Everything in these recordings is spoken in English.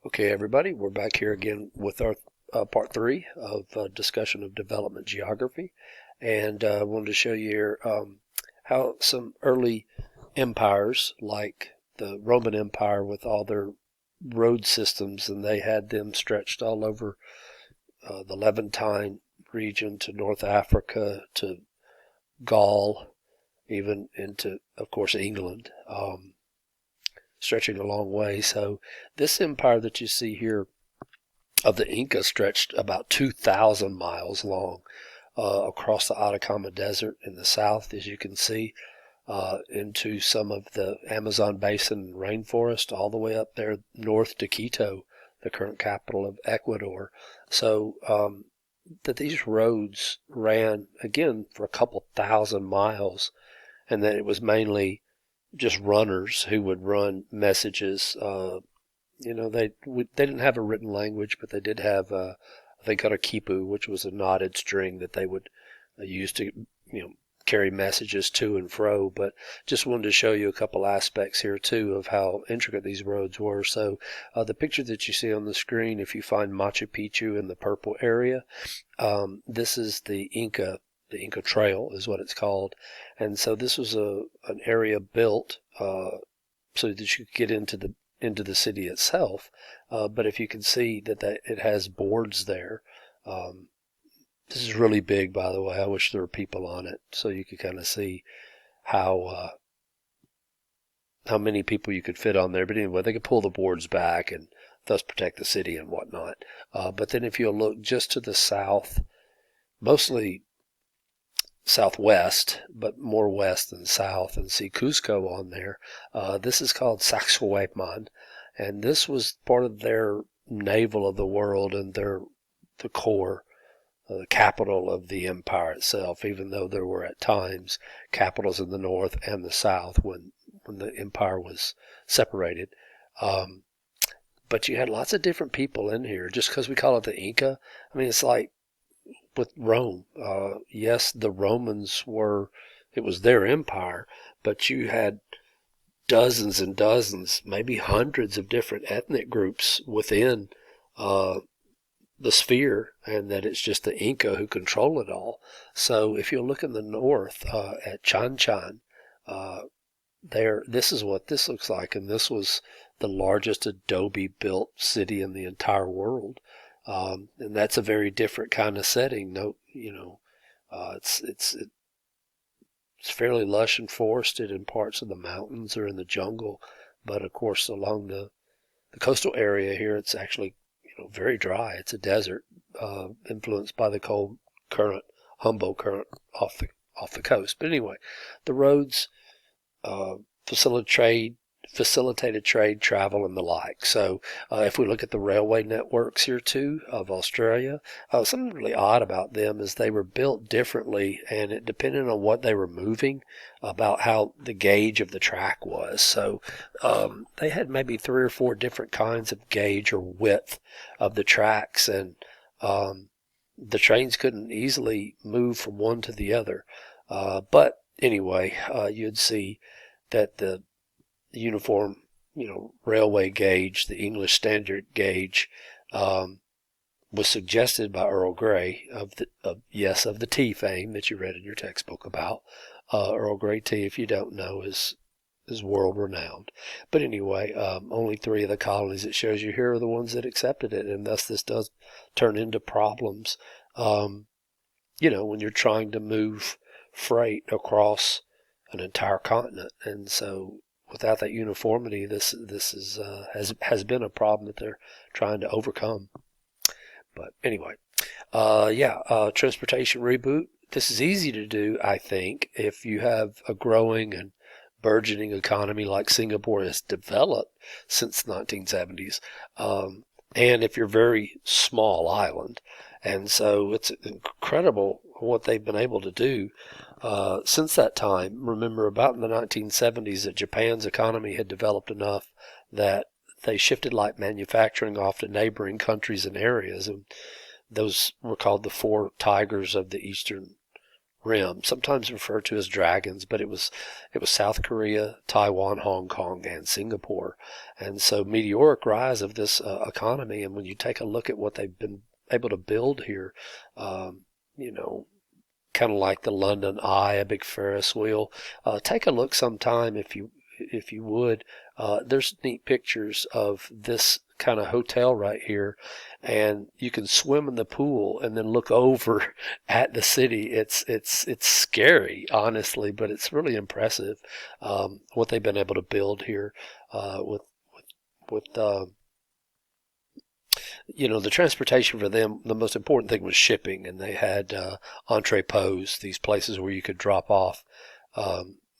Okay, everybody, we're back here again with our part three of discussion of development geography, and I wanted to show you here how some early empires, like the Roman Empire, with all their road systems, and they had them stretched all over the Levantine region to North Africa to Gaul, even into, of course, England. Stretching a long way. So this empire that you see here of the Inca stretched about 2,000 miles long across the Atacama Desert in the south, as you can see, into some of the Amazon basin and rainforest, all the way up there north to Quito, the current capital of Ecuador. So that these roads ran, again, for a couple thousand miles, and that it was mainly just runners who would run messages. They didn't have a written language, but they did have I think called a quipu, which was a knotted string that they would use to carry messages to and fro. But just wanted to show you a couple aspects here too of how intricate these roads were. So the picture that you see on the screen, if you find Machu Picchu in the purple area, this is the Inca. The Inca Trail is what it's called, and so this was an area built so that you could get into the city itself. But if you can see that it has boards there. This is really big, by the way. I wish there were people on it so you could kind of see how many people you could fit on there. But anyway, they could pull the boards back and thus protect the city and whatnot. But then if you'll look just to the south, mostly southwest, but more west than south, and see Cusco on there. This is called Sacsayhuaman, and this was part of their navel of the world and the core, the capital of the empire itself, even though there were at times capitals in the north and the south when the empire was separated. But you had lots of different people in here. Just because we call it the Inca, I mean, it's like with Rome. Yes, the Romans it was their empire, but you had dozens and dozens, maybe hundreds of different ethnic groups within the sphere, and that it's just the Inca who control it all. So if you look in the north at Chan Chan, this is what this looks like, and this was the largest adobe built city in the entire world. And that's a very different kind of setting. It's fairly lush and forested in parts of the mountains or in the jungle, but of course along the coastal area here, it's actually very dry. It's a desert, influenced by the cold current, Humboldt current off the coast. But anyway, the roads facilitated trade, travel, and the like. So if we look at the railway networks here too of Australia, something really odd about them is they were built differently, and it depended on what they were moving about how the gauge of the track was. So they had maybe 3 or 4 different kinds of gauge or width of the tracks, and the trains couldn't easily move from one to the other. But anyway, you'd see that the uniform, railway gauge, the English standard gauge, was suggested by Earl Grey of the tea fame that you read in your textbook about. Earl Grey tea, if you don't know, is world renowned. But anyway, only 3 of the colonies it shows you here are the ones that accepted it, and thus this does turn into problems. When you're trying to move freight across an entire continent, and so without that uniformity, this has been a problem that they're trying to overcome. But anyway, transportation reboot. This is easy to do, I think, if you have a growing and burgeoning economy like Singapore has developed since the 1970s, and if you're a very small island. And so it's incredible what they've been able to do since that time. Remember, about in the 1970s, that Japan's economy had developed enough that they shifted light manufacturing off to neighboring countries and areas, and those were called the 4 tigers of the Eastern rim, sometimes referred to as dragons, but it was South Korea, Taiwan, Hong Kong, and Singapore. And so meteoric rise of this economy. And when you take a look at what they've been able to build here, you know, kind of like the London Eye, a big Ferris wheel. Take a look sometime if you would. There's neat pictures of this kind of hotel right here, and you can swim in the pool and then look over at the city. It's scary, honestly, but it's really impressive what they've been able to build here with the transportation for them. The most important thing was shipping, and they had entrepôts, these places where you could drop off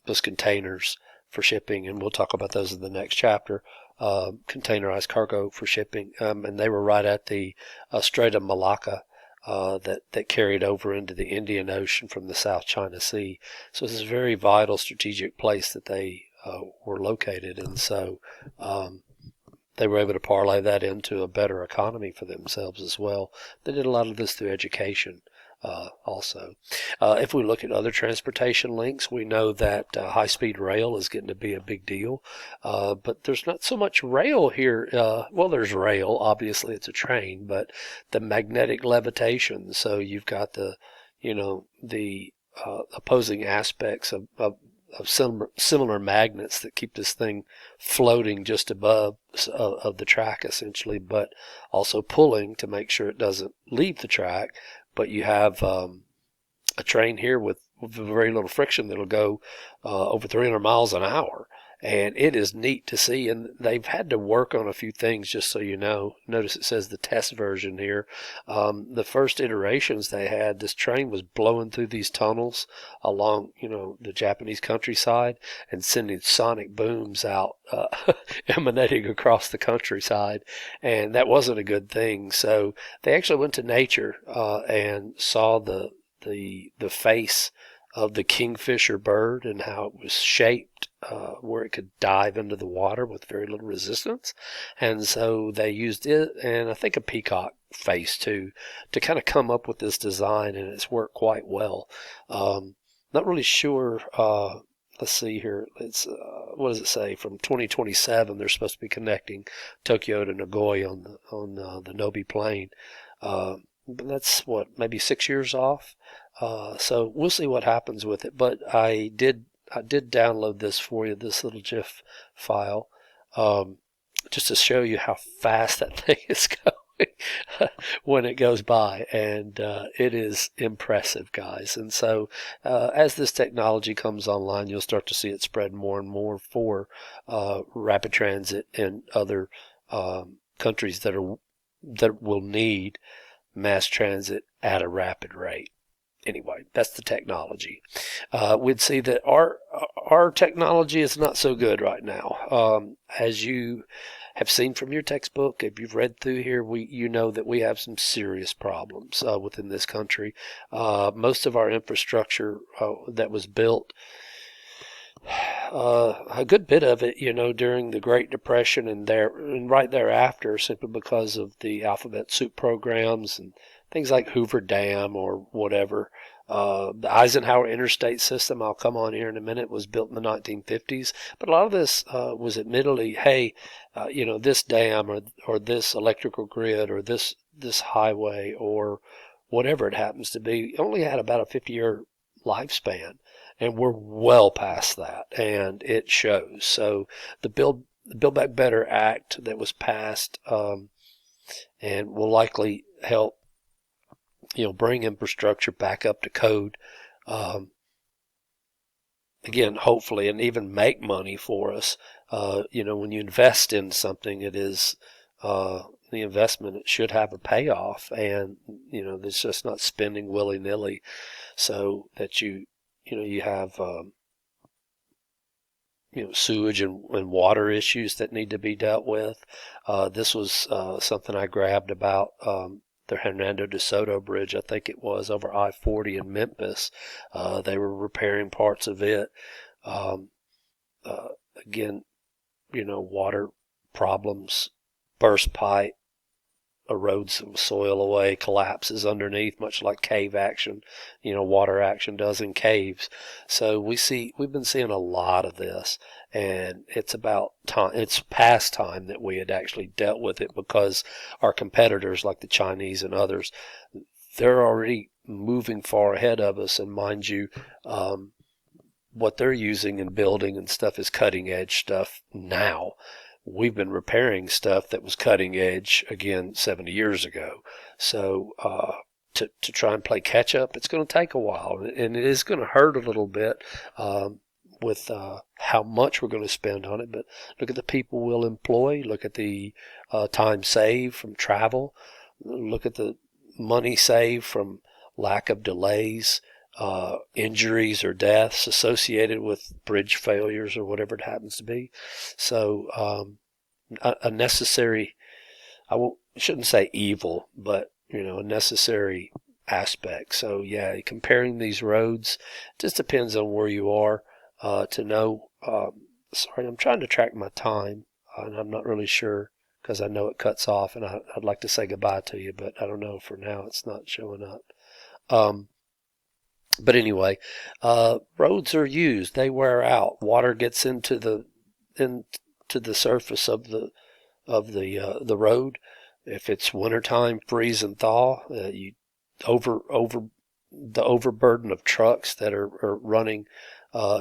those containers for shipping, and we'll talk about those in the next chapter. Containerized cargo for shipping, and they were right at the Strait of Malacca that carried over into the Indian Ocean from the South China Sea. So this is a very vital strategic place that they were located, and so they were able to parlay that into a better economy for themselves as well. They did a lot of this through education also. If we look at other transportation links, we know that high-speed rail is getting to be a big deal, but there's not so much rail here. Well, there's rail. Obviously, it's a train, but the magnetic levitation. So you've got the opposing aspects of similar magnets that keep this thing floating just above of the track, essentially, but also pulling to make sure it doesn't leave the track. But you have a train here with very little friction that'll go over 300 miles an hour. And it is neat to see. And they've had to work on a few things, just so you know. Notice it says the test version here. The first iterations they had, this train was blowing through these tunnels along, the Japanese countryside and sending sonic booms out, emanating across the countryside. And that wasn't a good thing. So they actually went to nature and saw the face of the kingfisher bird and how it was shaped where it could dive into the water with very little resistance. And so they used it, and I think a peacock face too, to kind of come up with this design, and it's worked quite well. Not really sure. Let's see here. It's what does it say? From 2027, they're supposed to be connecting Tokyo to Nagoya on the Nobi Plain. But that's maybe 6 years off. So we'll see what happens with it. But I did download this for you, this little GIF file, just to show you how fast that thing is going when it goes by, and it is impressive, guys. And so as this technology comes online, you'll start to see it spread more and more for rapid transit in other countries that will need mass transit at a rapid rate. Anyway, that's the technology. We'd see that our technology is not so good right now. As you have seen from your textbook, if you've read through here, you know that we have some serious problems within this country. Most of our infrastructure that was built, a good bit of it, during the Great Depression and right thereafter, simply because of the alphabet soup programs and things like Hoover Dam or whatever. The Eisenhower interstate system, I'll come on here in a minute, was built in the 1950s. But a lot of this was admittedly, hey, this dam or this electrical grid or this highway or whatever it happens to be only had about a 50-year lifespan. And we're well past that, and it shows. So the Build Back Better Act that was passed and will likely help bring infrastructure back up to code, again, hopefully, and even make money for us. When you invest in something, it is the investment, it should have a payoff, and it's just not spending willy-nilly, so that you have sewage and water issues that need to be dealt with. This was something I grabbed about the Hernando de Soto Bridge, I think it was, over I-40 in Memphis. They were repairing parts of it. Again, water problems, burst pipe, erodes some soil away, collapses underneath, much like cave action, water action does in caves. So we've been seeing a lot of this, and it's about time. It's past time that we had actually dealt with it, because our competitors, like the Chinese and others, they're already moving far ahead of us. And mind you, what they're using and building and stuff is cutting edge stuff now. We've been repairing stuff that was cutting edge, again, 70 years ago. So to try and play catch up, it's going to take a while, and it is going to hurt a little bit with how much we're going to spend on it. But look at the people we'll employ. Look at the time saved from travel. Look at the money saved from lack of delays, injuries or deaths associated with bridge failures or whatever it happens to be. So a necessary, shouldn't say evil, but a necessary aspect. So yeah, comparing these roads just depends on where you are to know. Sorry, I'm trying to track my time, and I'm not really sure, because I know it cuts off, and I'd like to say goodbye to you, but I don't know. For now, it's not showing up. But anyway, roads are used; they wear out. Water gets into the surface of the road. If it's wintertime, freeze and thaw, you over the overburden of trucks that are running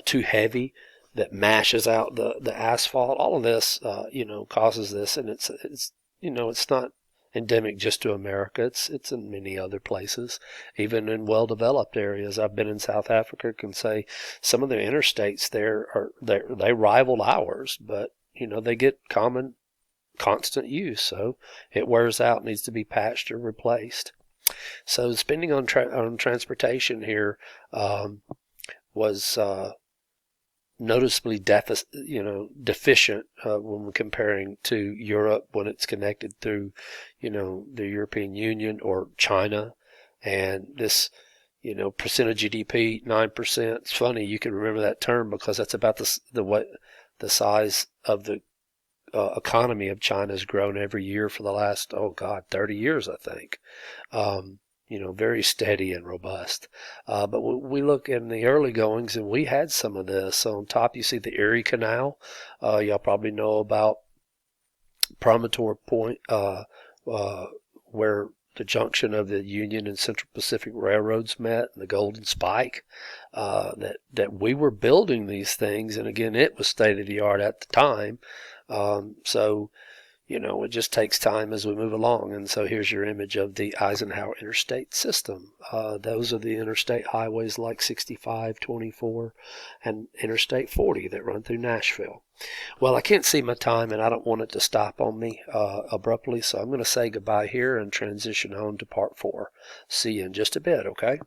too heavy, that mashes out the asphalt. All of this, causes this, and it's it's not endemic just to America. It's in many other places, even in well-developed areas. I've been in South Africa, can say some of the interstates there they rival ours, but they get constant use, so it wears out, needs to be patched or replaced. So spending on transportation here was noticeably deficient when we're comparing to Europe, when it's connected through the European Union or China. And this percent of GDP, 9%. It's funny you can remember that term, because that's about the size of the economy of China has grown every year for the last 30 years, I think. Very steady and robust. But we look in the early goings, and we had some of this. So on top, you see the Erie Canal. Y'all probably know about Promontory Point, where the junction of the Union and Central Pacific Railroads met, and the Golden Spike. That we were building these things, and again, it was state of the art at the time. So it just takes time as we move along. And so here's your image of the Eisenhower interstate system. Those are the interstate highways like 65, 24, and Interstate 40 that run through Nashville. Well, I can't see my time, and I don't want it to stop on me abruptly, so I'm going to say goodbye here and transition on to part 4. See you in just a bit, okay?